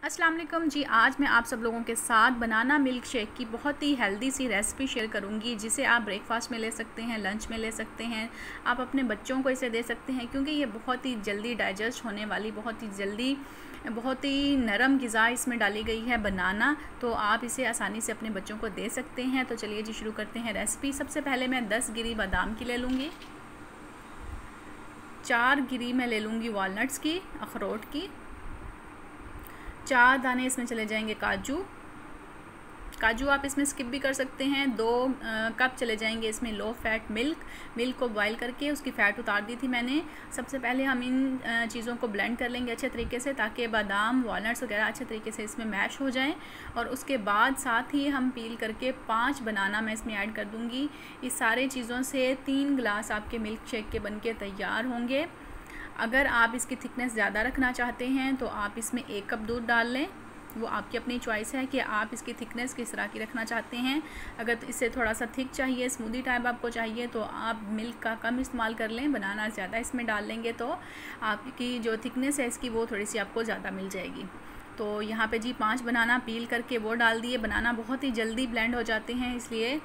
अस्सलाम वालेकुम जी। आज मैं आप सब लोगों के साथ बनाना मिल्क शेक की बहुत ही हेल्दी सी रेसिपी शेयर करूंगी, जिसे आप ब्रेकफास्ट में ले सकते हैं, लंच में ले सकते हैं, आप अपने बच्चों को इसे दे सकते हैं, क्योंकि ये बहुत ही जल्दी डाइजेस्ट होने वाली, बहुत ही नरम ग़िज़ा इसमें डाली गई है बनाना। तो आप इसे आसानी से अपने बच्चों को दे सकते हैं। तो चलिए जी शुरू करते हैं रेसिपी। सबसे पहले मैं 10 गिरी बादाम की ले लूँगी, 4 गिरी मैं ले लूँगी वॉलनट्स की, अखरोट की, 4 दाने इसमें चले जाएंगे काजू आप इसमें स्किप भी कर सकते हैं। 2 कप चले जाएंगे इसमें लो फैट मिल्क को बॉईल करके उसकी फ़ैट उतार दी थी मैंने। सबसे पहले हम इन चीज़ों को ब्लेंड कर लेंगे अच्छे तरीके से, ताकि बादाम वॉलनट्स वगैरह अच्छे तरीके से इसमें मैश हो जाएं। और उसके बाद साथ ही हम पील करके 5 बनाना मैं इसमें ऐड कर दूँगी। इस सारे चीज़ों से 3 गिलास आपके मिल्क शेक के बनके तैयार होंगे। अगर आप इसकी थिकनेस ज़्यादा रखना चाहते हैं तो आप इसमें 1 कप दूध डाल लें, वो आपकी अपनी चॉइस है कि आप इसकी थिकनेस किस तरह की रखना चाहते हैं। अगर इससे थोड़ा सा थिक चाहिए, स्मूदी टाइप आपको चाहिए, तो आप मिल्क का कम इस्तेमाल कर लें। बनाना ज़्यादा इसमें डाल लेंगे तो आपकी जो थिकनेस है इसकी वो थोड़ी सी आपको ज़्यादा मिल जाएगी। तो यहाँ पे जी 5 बनाना पील करके वो डाल दिए। बनाना बहुत ही जल्दी ब्लेंड हो जाते हैं, इसलिए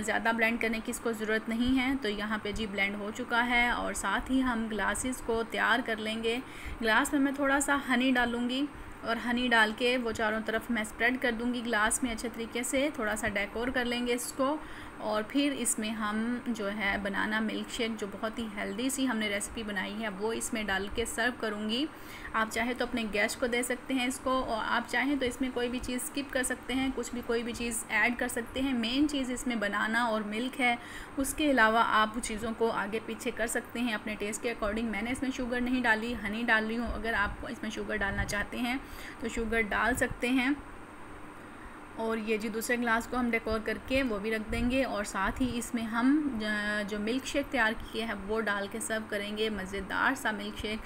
ज़्यादा ब्लेंड करने की इसको ज़रूरत नहीं है। तो यहाँ पे जी ब्लेंड हो चुका है। और साथ ही हम ग्लासेस को तैयार कर लेंगे। ग्लास में मैं थोड़ा सा हनी डालूँगी और हनी डाल के वो चारों तरफ मैं स्प्रेड कर दूँगी ग्लास में अच्छे तरीके से। थोड़ा सा डेकोर कर लेंगे इसको, और फिर इसमें हम जो है बनाना मिल्क शेक, जो बहुत ही हेल्दी सी हमने रेसिपी बनाई है, वो इसमें डाल के सर्व करूँगी। आप चाहे तो अपने गेस्ट को दे सकते हैं इसको, और आप चाहें तो इसमें कोई भी चीज़ स्किप कर सकते हैं, कोई भी चीज़ ऐड कर सकते हैं। मेन चीज़ इसमें बनाना और मिल्क है, उसके अलावा आप चीज़ों को आगे पीछे कर सकते हैं अपने टेस्ट के अकॉर्डिंग। मैंने इसमें शुगर नहीं डाली, हनी डाल रही हूँ। अगर आप इसमें शुगर डालना चाहते हैं तो शुगर डाल सकते हैं। और ये जी दूसरे ग्लास को हम डेकोर करके वो भी रख देंगे, और साथ ही इसमें हम जो मिल्क शेक तैयार किए हैं वो डाल के सर्व करेंगे। मज़ेदार सा मिल्क शेक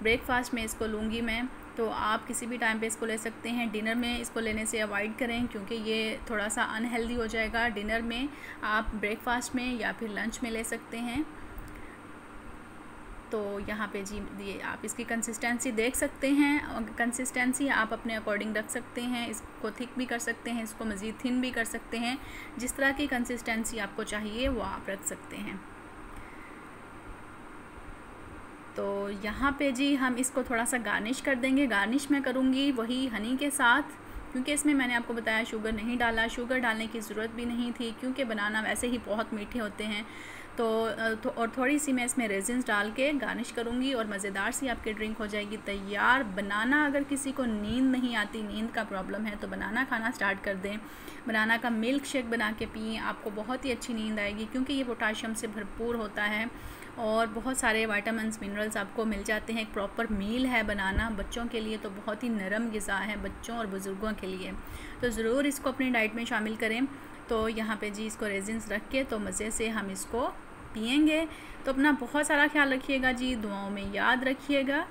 ब्रेकफास्ट में इसको लूँगी मैं। तो आप किसी भी टाइम पे इसको ले सकते हैं। डिनर में इसको लेने से अवॉइड करें, क्योंकि ये थोड़ा सा अनहेल्दी हो जाएगा। डिनर में आप ब्रेकफास्ट में या फिर लंच में ले सकते हैं। तो यहाँ पे जी ये आप इसकी कंसिस्टेंसी देख सकते हैं। कंसिस्टेंसी आप अपने अकॉर्डिंग रख सकते हैं। इसको थिक भी कर सकते हैं, इसको मज़ीद थिन भी कर सकते हैं। जिस तरह की कंसिस्टेंसी आपको चाहिए वो आप रख सकते हैं। तो यहाँ पे जी हम इसको थोड़ा सा गार्निश कर देंगे। गार्निश मैं करूँगी वही हनी के साथ, क्योंकि इसमें मैंने आपको बताया शुगर नहीं डाला। शुगर डालने की ज़रूरत भी नहीं थी, क्योंकि बनाना वैसे ही बहुत मीठे होते हैं। और थोड़ी सी मैं इसमें रेजिन्स डाल के गार्निश करूँगी, और मज़ेदार सी आपकी ड्रिंक हो जाएगी तैयार। बनाना, अगर किसी को नींद नहीं आती, नींद का प्रॉब्लम है, तो बनाना खाना स्टार्ट कर दें। बनाना का मिल्क शेक बना के पिएँ, आपको बहुत ही अच्छी नींद आएगी, क्योंकि ये पोटाशियम से भरपूर होता है और बहुत सारे विटामिन्स मिनरल्स आपको मिल जाते हैं। एक प्रॉपर मील है बनाना। बच्चों के लिए तो बहुत ही नरम ग़िज़ा है, बच्चों और बुज़ुर्गों के लिए। तो ज़रूर इसको अपनी डाइट में शामिल करें। तो यहाँ पे जी इसको रेजिन्स रख के तो मज़े से हम इसको पिएंगे। तो अपना बहुत सारा ख्याल रखिएगा जी, दुआओं में याद रखिएगा।